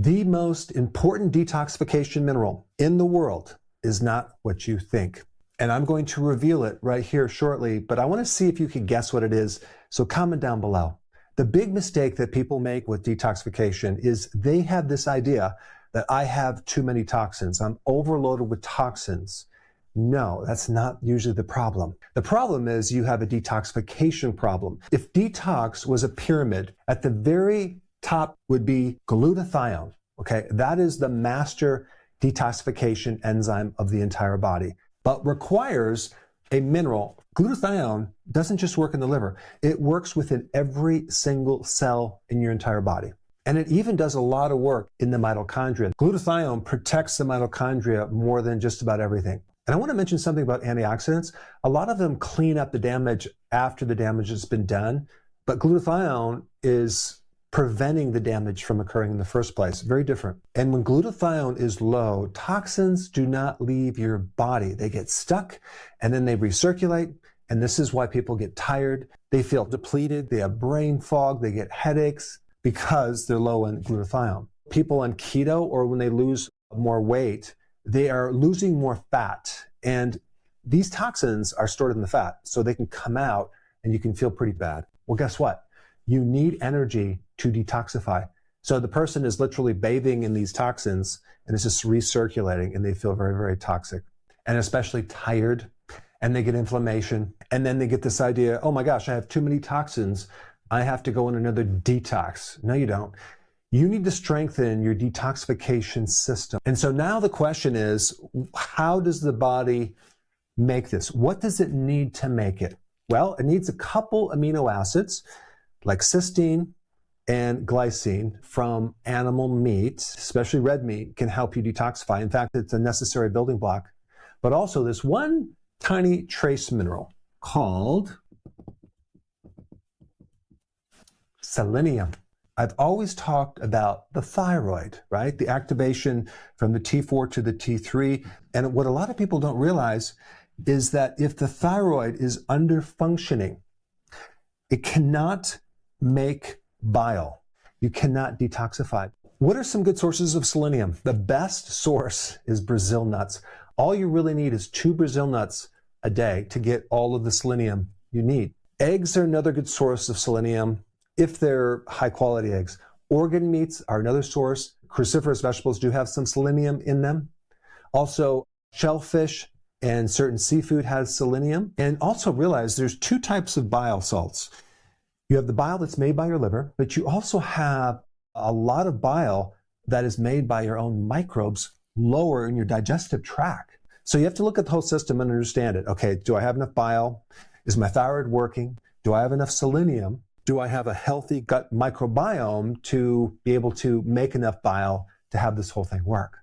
The most important detoxification mineral in the world is not what you think. And I'm going to reveal it right here shortly, but I want to see if you can guess what it is. So comment down below. The big mistake that people make with detoxification is they have this idea that I have too many toxins. I'm overloaded with toxins. No, that's not usually the problem. The problem is you have a detoxification problem. If detox was a pyramid, at the very top would be glutathione. Okay, that is the master detoxification enzyme of the entire body, but requires a mineral. Glutathione doesn't just work in the liver. It works within every single cell in your entire body. And it even does a lot of work in the mitochondria. Glutathione protects the mitochondria more than just about everything. And I want to mention something about antioxidants. A lot of them clean up the damage after the damage has been done, but glutathione is preventing the damage from occurring in the first place. Very different. And when glutathione is low, toxins do not leave your body. They get stuck and then they recirculate. And this is why people get tired. They feel depleted. They have brain fog. They get headaches because they're low in glutathione. People on keto or when they lose more weight, they are losing more fat. And these toxins are stored in the fat, so they can come out and you can feel pretty bad. Well, guess what? You need energy to detoxify. So the person is literally bathing in these toxins and it's just recirculating and they feel very, very toxic and especially tired and they get inflammation. And then they get this idea, oh my gosh, I have too many toxins. I have to go on another detox. No, you don't. You need to strengthen your detoxification system. And so now the question is, how does the body make this? What does it need to make it? Well, it needs a couple amino acids like cysteine and glycine from animal meat, especially red meat, can help you detoxify. In fact, it's a necessary building block. But also this one tiny trace mineral called selenium. I've always talked about the thyroid, right? The activation from the T4 to the T3. And what a lot of people don't realize is that if the thyroid is under functioning, it cannot make bile. You cannot detoxify. What are some good sources of selenium? The best source is Brazil nuts. All you really need is 2 Brazil nuts a day to get all of the selenium you need. Eggs are another good source of selenium if they're high quality eggs. Organ meats are another source. Cruciferous vegetables do have some selenium in them. Also, shellfish and certain seafood has selenium. And also realize there's 2 types of bile salts. You have the bile that's made by your liver, but you also have a lot of bile that is made by your own microbes lower in your digestive tract. So you have to look at the whole system and understand it. Okay, do I have enough bile? Is my thyroid working? Do I have enough selenium? Do I have a healthy gut microbiome to be able to make enough bile to have this whole thing work?